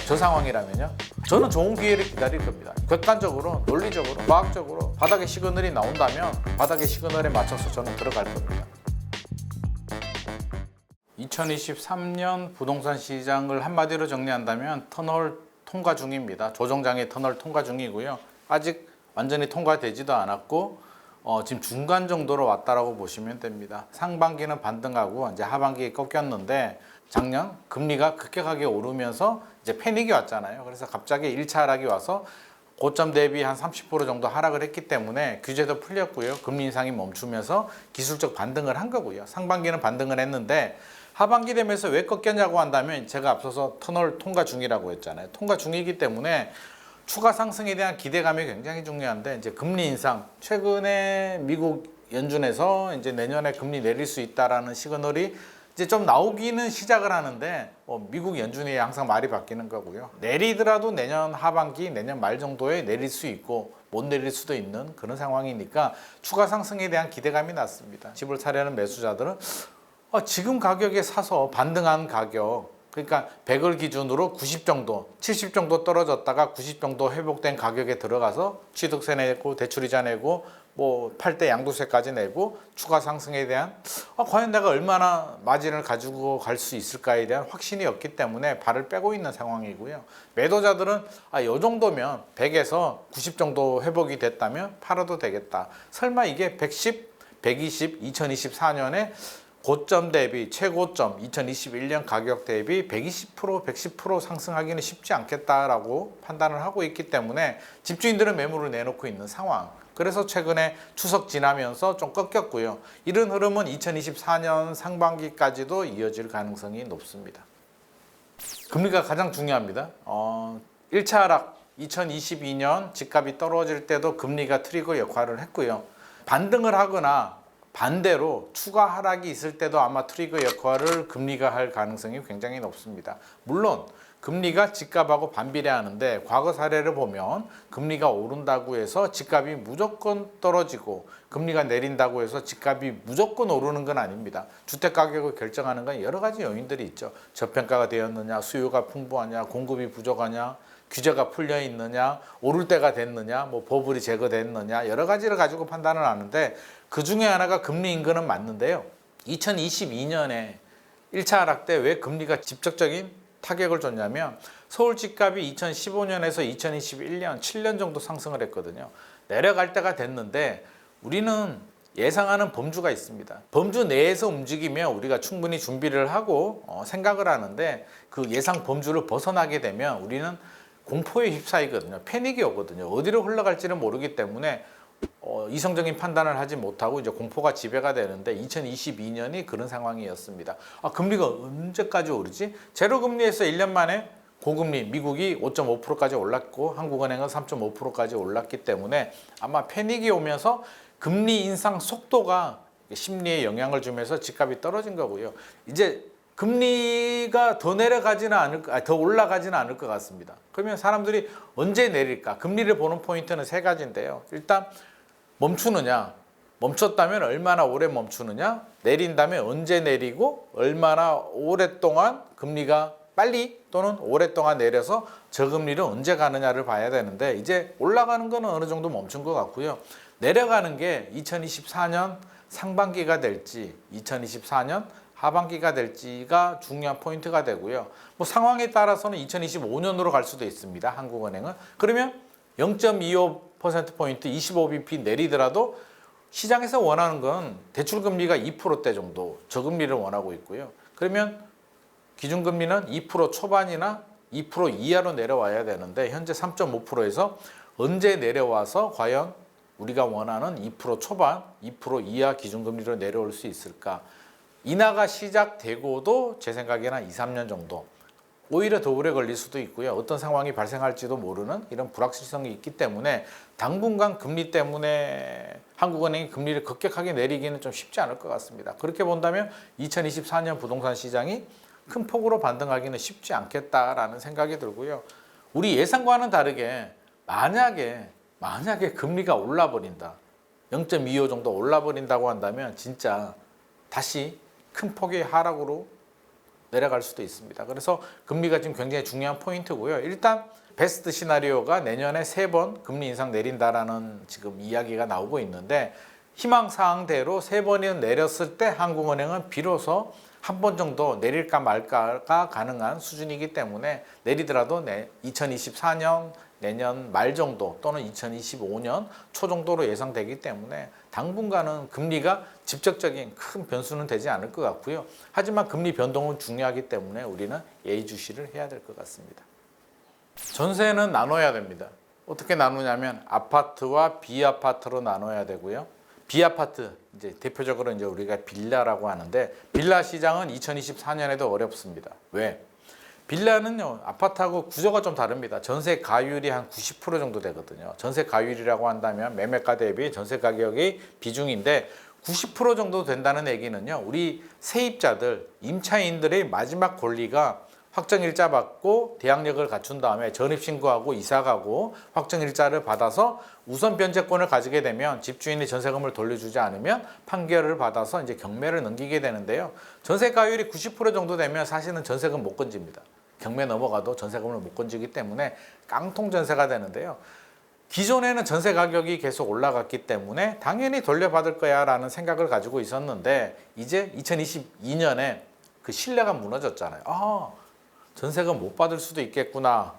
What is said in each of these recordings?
저 상황이라면요. 저는 좋은 기회를 기다릴 겁니다. 객관적으로, 논리적으로, 과학적으로 바닥에 시그널이 나온다면 바닥의 시그널에 맞춰서 저는 들어갈 겁니다. 2023년 부동산 시장을 한마디로 정리한다면 터널 통과 중입니다. 조정장의 터널 통과 중이고요. 아직 완전히 통과되지도 않았고 지금 중간 정도로 왔다라고 보시면 됩니다. 상반기는 반등하고 이제 하반기에 꺾였는데 작년 금리가 급격하게 오르면서 이제 패닉이 왔잖아요. 그래서 갑자기 1차 하락이 와서 고점 대비 한 30% 정도 하락을 했기 때문에 규제도 풀렸고요. 금리 인상이 멈추면서 기술적 반등을 한 거고요. 상반기는 반등을 했는데 하반기 되면서 왜 꺾였냐고 한다면 제가 앞서서 터널 통과 중이라고 했잖아요. 통과 중이기 때문에 추가 상승에 대한 기대감이 굉장히 중요한데 이제 금리 인상 최근에 미국 연준에서 이제 내년에 금리 내릴 수 있다라는 시그널이 이제 좀 나오기는 시작을 하는데 미국 연준이 항상 말이 바뀌는 거고요. 내리더라도 내년 하반기, 내년 말 정도에 내릴 수 있고 못 내릴 수도 있는 그런 상황이니까 추가 상승에 대한 기대감이 낮습니다. 집을 사려는 매수자들은 지금 가격에 사서 반등한 가격, 그러니까 100을 기준으로 90 정도, 70 정도 떨어졌다가 90 정도 회복된 가격에 들어가서 취득세 내고 대출이자 내고 뭐 팔 때 양도세까지 내고 추가 상승에 대한 과연 내가 얼마나 마진을 가지고 갈 수 있을까에 대한 확신이 없기 때문에 발을 빼고 있는 상황이고요. 매도자들은 이 정도면 100에서 90 정도 회복이 됐다면 팔아도 되겠다. 설마 이게 110, 120, 2024년에 고점 대비 최고점 2021년 가격 대비 120%, 110% 상승하기는 쉽지 않겠다라고 판단을 하고 있기 때문에 집주인들은 매물을 내놓고 있는 상황. 그래서 최근에 추석 지나면서 좀 꺾였고요. 이런 흐름은 2024년 상반기까지도 이어질 가능성이 높습니다. 금리가 가장 중요합니다. 1차 하락 2022년 집값이 떨어질 때도 금리가 트리거 역할을 했고요. 반등을 하거나 반대로 추가 하락이 있을 때도 아마 트리거 역할을 금리가 할 가능성이 굉장히 높습니다. 물론 금리가 집값하고 반비례하는데 과거 사례를 보면 금리가 오른다고 해서 집값이 무조건 떨어지고 금리가 내린다고 해서 집값이 무조건 오르는 건 아닙니다. 주택가격을 결정하는 건 여러 가지 요인들이 있죠. 저평가가 되었느냐, 수요가 풍부하냐, 공급이 부족하냐, 규제가 풀려 있느냐, 오를 때가 됐느냐, 뭐 버블이 제거됐느냐 여러 가지를 가지고 판단을 하는데 그 중에 하나가 금리 인근은 맞는데요. 2022년에 1차 하락 때 왜 금리가 직접적인 타격을 줬냐면 서울 집값이 2015년에서 2021년 7년 정도 상승을 했거든요. 내려갈 때가 됐는데 우리는 예상하는 범주가 있습니다. 범주 내에서 움직이면 우리가 충분히 준비를 하고 생각을 하는데 그 예상 범주를 벗어나게 되면 우리는 공포에 휩싸이거든요. 패닉이 오거든요. 어디로 흘러갈지는 모르기 때문에 이성적인 판단을 하지 못하고 이제 공포가 지배가 되는데 2022년이 그런 상황이었습니다. 금리가 언제까지 오르지? 제로금리에서 1년 만에 고금리 미국이 5.5%까지 올랐고 한국은행은 3.5%까지 올랐기 때문에 아마 패닉이 오면서 금리 인상 속도가 심리에 영향을 주면서 집값이 떨어진 거고요. 이제 금리가 더 내려가지는 더 올라가지는 않을 것 같습니다. 그러면 사람들이 언제 내릴까? 금리를 보는 포인트는 세 가지인데요. 일단 멈추느냐, 멈췄다면 얼마나 오래 멈추느냐, 내린다면 언제 내리고 얼마나 오랫동안 금리가 빨리 또는 오랫동안 내려서 저금리를 언제 가느냐를 봐야 되는데 이제 올라가는 거는 어느 정도 멈춘 것 같고요. 내려가는 게 2024년 상반기가 될지 2024년 하반기가 될지가 중요한 포인트가 되고요. 뭐 상황에 따라서는 2025년으로 갈 수도 있습니다. 한국은행은. 그러면 0.25%포인트 25bp 내리더라도 시장에서 원하는 건 대출금리가 2%대 정도 저금리를 원하고 있고요. 그러면 기준금리는 2% 초반이나 2% 이하로 내려와야 되는데 현재 3.5%에서 언제 내려와서 과연 우리가 원하는 2% 초반, 2% 이하 기준금리로 내려올 수 있을까? 인하가 시작되고도 제 생각에는 한 2, 3년 정도 오히려 더 오래 걸릴 수도 있고요. 어떤 상황이 발생할지도 모르는 이런 불확실성이 있기 때문에 당분간 금리 때문에 한국은행이 금리를 급격하게 내리기는 좀 쉽지 않을 것 같습니다. 그렇게 본다면 2024년 부동산 시장이 큰 폭으로 반등하기는 쉽지 않겠다라는 생각이 들고요. 우리 예상과는 다르게 만약에 금리가 올라버린다. 0.25 정도 올라버린다고 한다면 진짜 다시 큰 폭의 하락으로 내려갈 수도 있습니다. 그래서 금리가 지금 굉장히 중요한 포인트고요. 일단 베스트 시나리오가 내년에 3번 금리 인상 내린다라는 지금 이야기가 나오고 있는데 희망사항대로 3번이 내렸을 때 한국은행은 비로소 한 번 정도 내릴까 말까가 가능한 수준이기 때문에 내리더라도 2024년 내년 말 정도 또는 2025년 초 정도로 예상되기 때문에 당분간은 금리가 직접적인 큰 변수는 되지 않을 것 같고요. 하지만 금리 변동은 중요하기 때문에 우리는 예의주시를 해야 될 것 같습니다. 전세는 나눠야 됩니다. 어떻게 나누냐면 아파트와 비아파트로 나눠야 되고요. 비아파트, 이제 대표적으로 이제 우리가 빌라라고 하는데 빌라 시장은 2024년에도 어렵습니다. 왜? 빌라는요, 아파트하고 구조가 좀 다릅니다. 전세 가율이 한 90% 정도 되거든요. 전세 가율이라고 한다면 매매가 대비 전세 가격의 비중인데 90% 정도 된다는 얘기는요, 우리 세입자들, 임차인들의 마지막 권리가 확정일자 받고 대항력을 갖춘 다음에 전입신고하고 이사가고 확정일자를 받아서 우선 변제권을 가지게 되면 집주인이 전세금을 돌려주지 않으면 판결을 받아서 이제 경매를 넘기게 되는데요. 전세가율이 90% 정도 되면 사실은 전세금 못 건집니다. 경매 넘어가도 전세금을 못 건지기 때문에 깡통 전세가 되는데요. 기존에는 전세 가격이 계속 올라갔기 때문에 당연히 돌려받을 거야 라는 생각을 가지고 있었는데 이제 2022년에 그 신뢰가 무너졌잖아요. 전세금 못 받을 수도 있겠구나.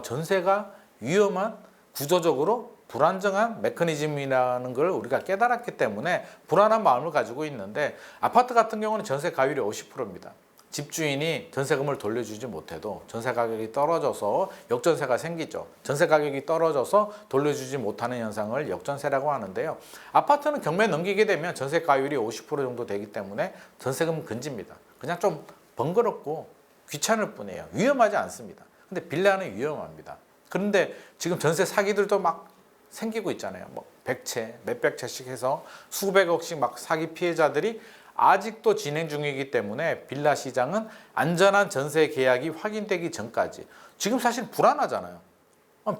전세가 위험한 구조적으로 불안정한 메커니즘이라는 걸 우리가 깨달았기 때문에 불안한 마음을 가지고 있는데 아파트 같은 경우는 전세 가율이 50%입니다. 집주인이 전세금을 돌려주지 못해도 전세 가격이 떨어져서 역전세가 생기죠. 전세 가격이 떨어져서 돌려주지 못하는 현상을 역전세라고 하는데요. 아파트는 경매 넘기게 되면 전세 가율이 50% 정도 되기 때문에 전세금 건집니다. 그냥 좀 번거롭고 귀찮을 뿐이에요. 위험하지 않습니다. 근데 빌라는 위험합니다. 그런데 지금 전세 사기들도 막 생기고 있잖아요. 뭐 100채, 몇백 채씩 해서 수백억씩 막 사기 피해자들이 아직도 진행 중이기 때문에 빌라 시장은 안전한 전세 계약이 확인되기 전까지 지금 사실 불안하잖아요.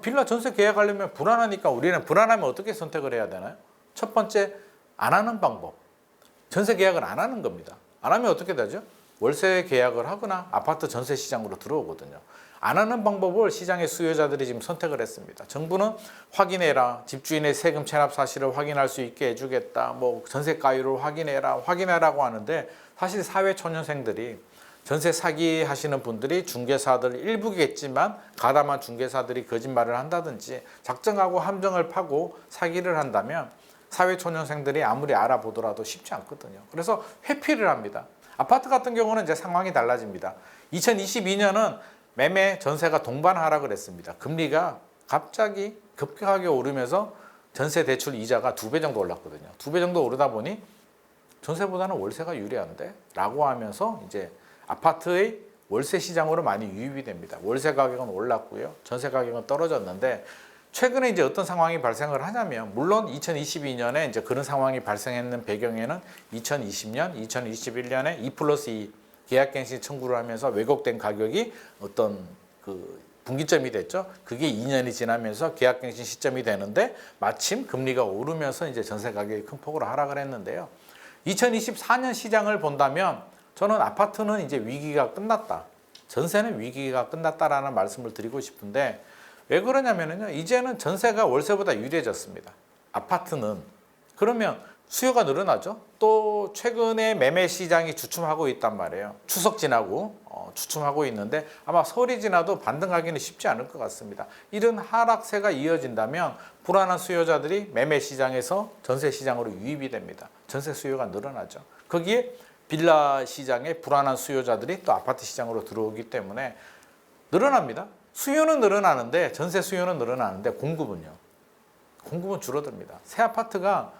빌라 전세 계약하려면 불안하니까 우리는 불안하면 어떻게 선택을 해야 되나요? 첫 번째, 안 하는 방법. 전세 계약을 안 하는 겁니다. 안 하면 어떻게 되죠? 월세 계약을 하거나 아파트 전세 시장으로 들어오거든요. 안 하는 방법을 시장의 수요자들이 지금 선택을 했습니다. 정부는 확인해라, 집주인의 세금 체납 사실을 확인할 수 있게 해주겠다, 뭐 전세 가율을 확인해라고 하는데 사실 사회 초년생들이 전세 사기 하시는 분들이 중개사들 일부겠지만 가담한 중개사들이 거짓말을 한다든지 작정하고 함정을 파고 사기를 한다면 사회 초년생들이 아무리 알아보더라도 쉽지 않거든요. 그래서 회피를 합니다. 아파트 같은 경우는 이제 상황이 달라집니다. 2022년은 매매 전세가 동반 하락을 했습니다. 금리가 갑자기 급격하게 오르면서 전세 대출 이자가 2배 정도 올랐거든요. 2배 정도 오르다 보니 전세보다는 월세가 유리한데? 라고 하면서 이제 아파트의 월세 시장으로 많이 유입이 됩니다. 월세 가격은 올랐고요. 전세 가격은 떨어졌는데 최근에 이제 어떤 상황이 발생을 하냐면 물론 2022년에 이제 그런 상황이 발생했는 배경에는 2020년, 2021년에 2+2 계약갱신 청구를 하면서 왜곡된 가격이 어떤 그 분기점이 됐죠. 그게 2년이 지나면서 계약갱신 시점이 되는데 마침 금리가 오르면서 이제 전세 가격이 큰 폭으로 하락을 했는데요. 2024년 시장을 본다면 저는 아파트는 이제 위기가 끝났다. 전세는 위기가 끝났다라는 말씀을 드리고 싶은데 왜 그러냐면요. 이제는 전세가 월세보다 유리해졌습니다. 아파트는. 그러면 수요가 늘어나죠. 또 최근에 매매 시장이 주춤하고 있단 말이에요. 추석 지나고 주춤하고 있는데 아마 설이 지나도 반등하기는 쉽지 않을 것 같습니다. 이런 하락세가 이어진다면 불안한 수요자들이 매매 시장에서 전세 시장으로 유입이 됩니다. 전세 수요가 늘어나죠. 거기에 빌라 시장에 불안한 수요자들이 또 아파트 시장으로 들어오기 때문에 늘어납니다. 수요는 늘어나는데 전세 수요는 늘어나는데 공급은요. 공급은 줄어듭니다. 새 아파트가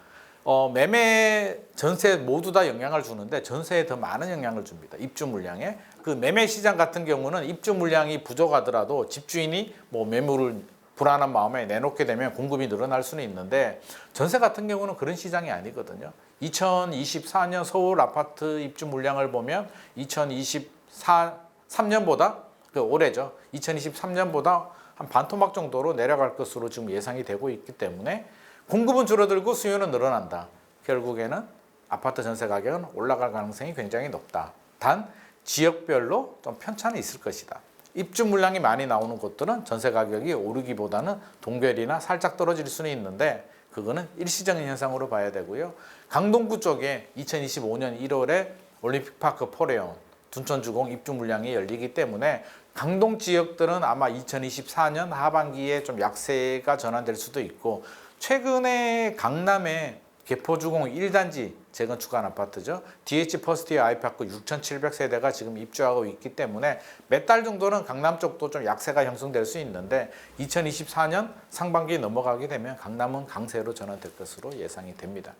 매매, 전세 모두 다 영향을 주는데 전세에 더 많은 영향을 줍니다. 입주 물량에. 그 매매 시장 같은 경우는 입주 물량이 부족하더라도 집주인이 뭐 매물을 불안한 마음에 내놓게 되면 공급이 늘어날 수는 있는데 전세 같은 경우는 그런 시장이 아니거든요. 2024년 서울 아파트 입주 물량을 보면 2023년보다 올해죠. 2023년보다 한 반토막 정도로 내려갈 것으로 지금 예상이 되고 있기 때문에 공급은 줄어들고 수요는 늘어난다. 결국에는 아파트 전세 가격은 올라갈 가능성이 굉장히 높다. 단 지역별로 좀 편차는 있을 것이다. 입주 물량이 많이 나오는 곳들은 전세 가격이 오르기보다는 동결이나 살짝 떨어질 수는 있는데 그거는 일시적인 현상으로 봐야 되고요. 강동구 쪽에 2025년 1월에 올림픽파크 포레온, 둔촌주공 입주 물량이 열리기 때문에 강동 지역들은 아마 2024년 하반기에 좀 약세가 전환될 수도 있고, 최근에 강남에 개포주공 1단지 재건축한 아파트죠. DH 퍼스트웨어 아이파크 6,700세대가 지금 입주하고 있기 때문에 몇 달 정도는 강남 쪽도 좀 약세가 형성될 수 있는데 2024년 상반기 넘어가게 되면 강남은 강세로 전환될 것으로 예상이 됩니다.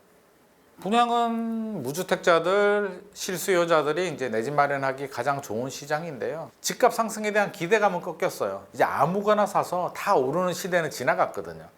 분양은 무주택자들, 실수요자들이 이제 내 집 마련하기 가장 좋은 시장인데요. 집값 상승에 대한 기대감은 꺾였어요. 이제 아무거나 사서 다 오르는 시대는 지나갔거든요.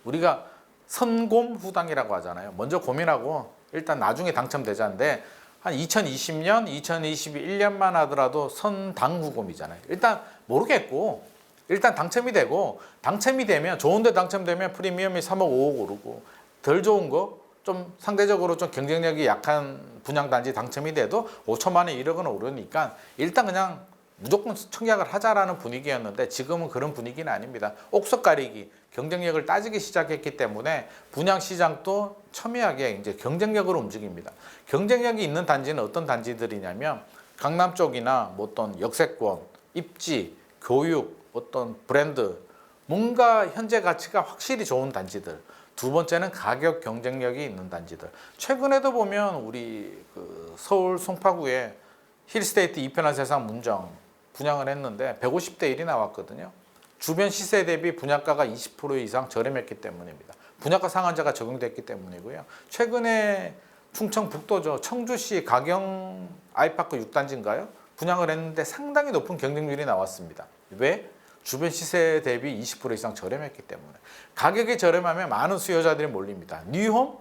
우리가 선곰후당이라고 하잖아요. 먼저 고민하고 일단 나중에 당첨되자인데 한 2020년, 2021년만 하더라도 선당후곰이잖아요. 일단 모르겠고 일단 당첨이 되고, 당첨이 되면 좋은데 당첨되면 프리미엄이 3억 5억 오르고, 덜 좋은 거 좀 상대적으로 좀 경쟁력이 약한 분양단지 당첨이 돼도 5천만 원, 1억은 오르니까 일단 그냥 무조건 청약을 하자라는 분위기였는데 지금은 그런 분위기는 아닙니다. 옥석 가리기, 경쟁력을 따지기 시작했기 때문에 분양 시장도 첨예하게 이제 경쟁력으로 움직입니다. 경쟁력이 있는 단지는 어떤 단지들이냐면 강남 쪽이나 뭐 어떤 역세권, 입지, 교육, 어떤 브랜드, 뭔가 현재 가치가 확실히 좋은 단지들. 두 번째는 가격 경쟁력이 있는 단지들. 최근에도 보면 우리 그 서울 송파구에 힐스테이트 이편한 세상 문정 분양을 했는데 150대 1이 나왔거든요. 주변 시세 대비 분양가가 20% 이상 저렴했기 때문입니다. 분양가 상한제가 적용됐기 때문이고요. 최근에 충청북도죠. 청주시 가경 아이파크 6단지인가요? 분양을 했는데 상당히 높은 경쟁률이 나왔습니다. 왜? 주변 시세 대비 20% 이상 저렴했기 때문에. 가격이 저렴하면 많은 수요자들이 몰립니다. 뉴홈,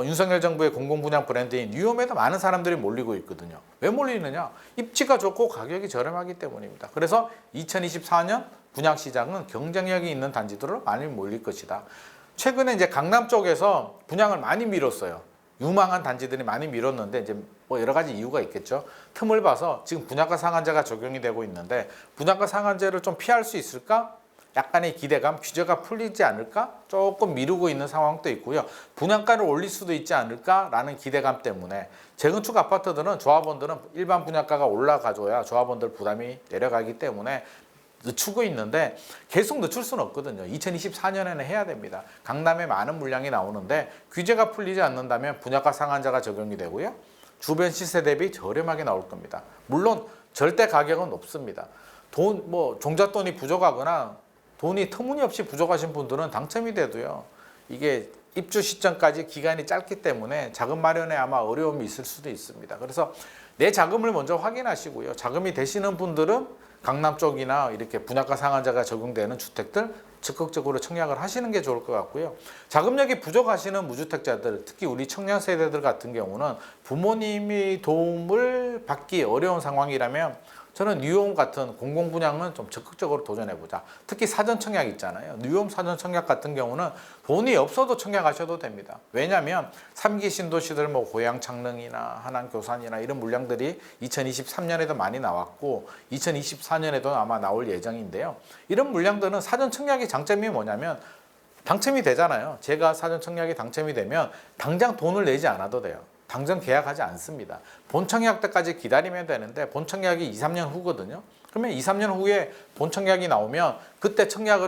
윤석열 정부의 공공분양 브랜드인 뉴홈에도 많은 사람들이 몰리고 있거든요. 왜 몰리느냐? 입지가 좋고 가격이 저렴하기 때문입니다. 그래서 2024년 분양시장은 경쟁력이 있는 단지들로 많이 몰릴 것이다. 최근에 이제 강남 쪽에서 분양을 많이 미뤘어요. 유망한 단지들이 많이 미뤘는데 이제 뭐 여러 가지 이유가 있겠죠. 틈을 봐서 지금 분양가 상한제가 적용이 되고 있는데 분양가 상한제를 좀 피할 수 있을까? 약간의 기대감, 규제가 풀리지 않을까? 조금 미루고 있는 상황도 있고요. 분양가를 올릴 수도 있지 않을까라는 기대감 때문에 재건축 아파트들은 조합원들은 일반 분양가가 올라가줘야 조합원들 부담이 내려가기 때문에 늦추고 있는데 계속 늦출 수는 없거든요. 2024년에는 해야 됩니다. 강남에 많은 물량이 나오는데 규제가 풀리지 않는다면 분양가 상한제가 적용이 되고요. 주변 시세 대비 저렴하게 나올 겁니다. 물론 절대 가격은 높습니다. 종잣돈이 부족하거나 돈이 터무니없이 부족하신 분들은 당첨이 돼도요. 이게 입주 시점까지 기간이 짧기 때문에 자금 마련에 아마 어려움이 있을 수도 있습니다. 그래서 내 자금을 먼저 확인하시고요. 자금이 되시는 분들은 강남 쪽이나 이렇게 분양가 상한제가 적용되는 주택들 적극적으로 청약을 하시는 게 좋을 것 같고요. 자금력이 부족하시는 무주택자들, 특히 우리 청년 세대들 같은 경우는 부모님이 도움을 받기 어려운 상황이라면 저는 뉴홈 같은 공공분양은 좀 적극적으로 도전해보자. 특히 사전청약 있잖아요. 뉴홈 사전청약 같은 경우는 돈이 없어도 청약하셔도 됩니다. 왜냐하면 3기 신도시들 뭐 고양창릉이나 하남교산이나 이런 물량들이 2023년에도 많이 나왔고 2024년에도 아마 나올 예정인데요. 이런 물량들은 사전청약의 장점이 뭐냐면 당첨이 되잖아요. 제가 사전청약이 당첨이 되면 당장 돈을 내지 않아도 돼요. 당장 계약하지 않습니다. 본청약 때까지 기다리면 되는데 본청약이 2, 3년 후거든요. 그러면 2, 3년 후에 본청약이 나오면 그때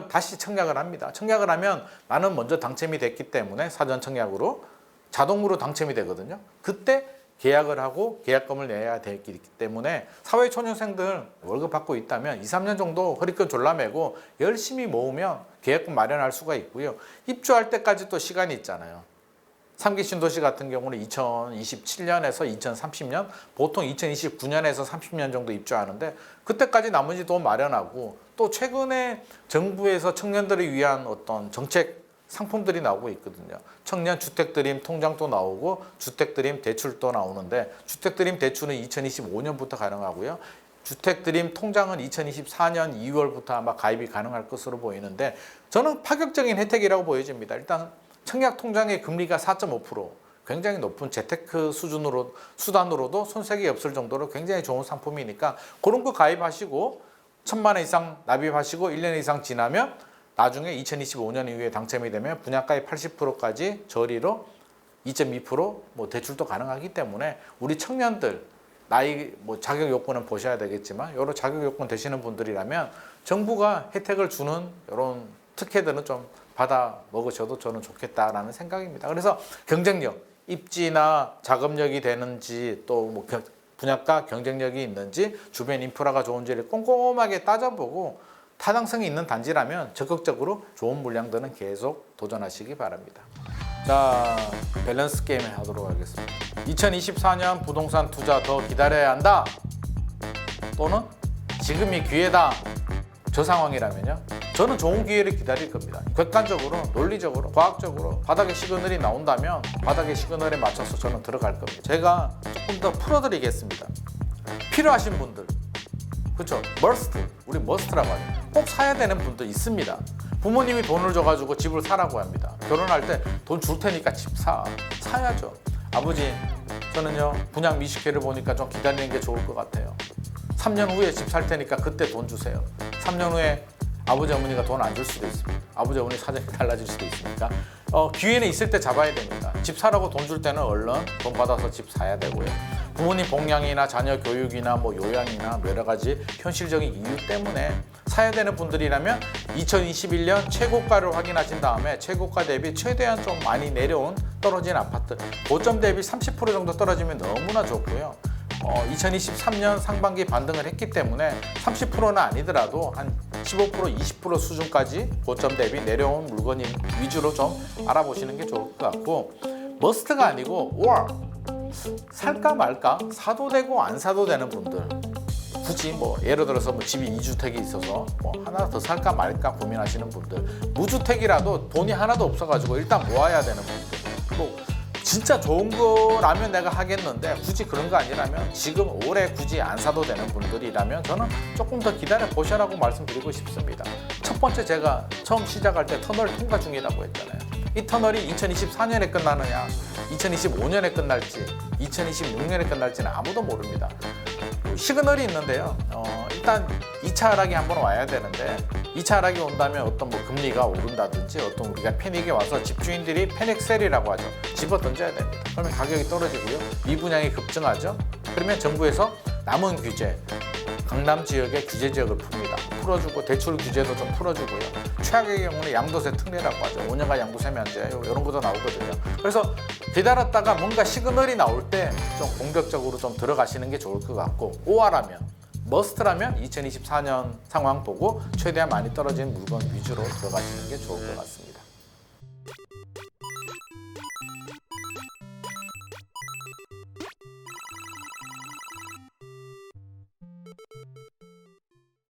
다시 청약을 합니다. 청약을 하면 나는 먼저 당첨이 됐기 때문에 사전청약으로 자동으로 당첨이 되거든요. 그때 계약을 하고 계약금을 내야 되기 때문에 사회초년생들 월급 받고 있다면 2, 3년 정도 허리끈 졸라매고 열심히 모으면 계약금 마련할 수가 있고요. 입주할 때까지 또 시간이 있잖아요. 3기 신도시 같은 경우는 2027년에서 2030년, 보통 2029년에서 30년 정도 입주하는데 그때까지 나머지 돈 마련하고 또 최근에 정부에서 청년들을 위한 어떤 정책 상품들이 나오고 있거든요. 청년 주택드림 통장도 나오고 주택드림 대출도 나오는데 주택드림 대출은 2025년부터 가능하고요. 주택드림 통장은 2024년 2월부터 아마 가입이 가능할 것으로 보이는데 저는 파격적인 혜택이라고 보여집니다. 일단 청약 통장의 금리가 4.5%, 굉장히 높은 재테크 수단으로도 손색이 없을 정도로 굉장히 좋은 상품이니까 그런 거 가입하시고 1,000만 원 이상 납입하시고 1년 이상 지나면 나중에 2025년 이후에 당첨이 되면 분양가의 80%까지 저리로 2.2% 대출도 가능하기 때문에 우리 청년들 나이 자격 요건은 보셔야 되겠지만 여러 자격 요건 되시는 분들이라면 정부가 혜택을 주는 이런 특혜들은 좀 받아 먹으셔도 저는 좋겠다라는 생각입니다. 그래서 경쟁력, 입지나 자금력이 되는지 또 분양가 경쟁력이 있는지 주변 인프라가 좋은지를 꼼꼼하게 따져보고 타당성이 있는 단지라면 적극적으로 좋은 물량들은 계속 도전하시기 바랍니다. 자, 밸런스 게임 하도록 하겠습니다. 2024년 부동산 투자 더 기다려야 한다. 또는 지금이 기회다. 저 상황이라면요. 저는 좋은 기회를 기다릴 겁니다. 객관적으로, 논리적으로, 과학적으로 바닥의 시그널이 나온다면 바닥의 시그널에 맞춰서 저는 들어갈 겁니다. 제가 조금 더 풀어드리겠습니다. 필요하신 분들, 그렇죠? 머스트, 우리 머스트라고 하죠. 꼭 사야 되는 분도 있습니다. 부모님이 돈을 줘가지고 집을 사라고 합니다. 결혼할 때 돈 줄 테니까 집 사야죠. 아버지, 저는요 분양 미식회를 보니까 좀 기다리는 게 좋을 것 같아요. 3년 후에 집 살 테니까 그때 돈 주세요. 3년 후에 아버지 어머니가 돈 안 줄 수도 있습니다. 아버지 어머니 사정이 달라질 수도 있으니까 기회는 있을 때 잡아야 됩니다. 집 사라고 돈 줄 때는 얼른 돈 받아서 집 사야 되고요. 부모님 복양이나 자녀 교육이나 요양이나 여러 가지 현실적인 이유 때문에 사야 되는 분들이라면 2021년 최고가를 확인하신 다음에 최고가 대비 최대한 좀 많이 내려온 떨어진 아파트 고점 대비 30% 정도 떨어지면 너무나 좋고요. 2023년 상반기 반등을 했기 때문에 30%는 아니더라도 한 15%, 20% 수준까지 고점 대비 내려온 물건 위주로 좀 알아보시는 게 좋을 것 같고 머스트가 아니고 or 살까 말까 사도 되고 안 사도 되는 분들 굳이 예를 들어서 집이 2주택이 있어서 하나 더 살까 말까 고민하시는 분들 무주택이라도 돈이 하나도 없어가지고 일단 모아야 되는 분들 진짜 좋은 거라면 내가 하겠는데 굳이 그런 거 아니라면 지금 올해 굳이 안 사도 되는 분들이라면 저는 조금 더 기다려 보시라고 말씀드리고 싶습니다. 첫 번째 제가 처음 시작할 때 터널 통과 중이라고 했잖아요. 이 터널이 2024년에 끝나느냐 2025년에 끝날지 2026년에 끝날지는 아무도 모릅니다. 시그널이 있는데요. 일단 2차 하락이 한번 와야 되는데 2차 하락이 온다면 어떤 금리가 오른다든지 어떤 우리가 패닉에 와서 집주인들이 패닉셀이라고 하죠. 집어 던져야 됩니다. 그러면 가격이 떨어지고요. 미분양이 급증하죠. 그러면 정부에서 남은 규제, 강남 지역의 규제 지역을 풉니다. 풀어주고 대출 규제도 좀 풀어주고요. 최악의 경우는 양도세 특례라고 하죠. 5년간 양도세 면제 이런 것도 나오거든요. 그래서 기다렸다가 뭔가 시그널이 나올 때 좀 공격적으로 좀 들어가시는 게 좋을 것 같고 OR라면 머스트라면 2024년 상황 보고 최대한 많이 떨어진 물건 위주로 들어가시는 게 좋을 것 같습니다.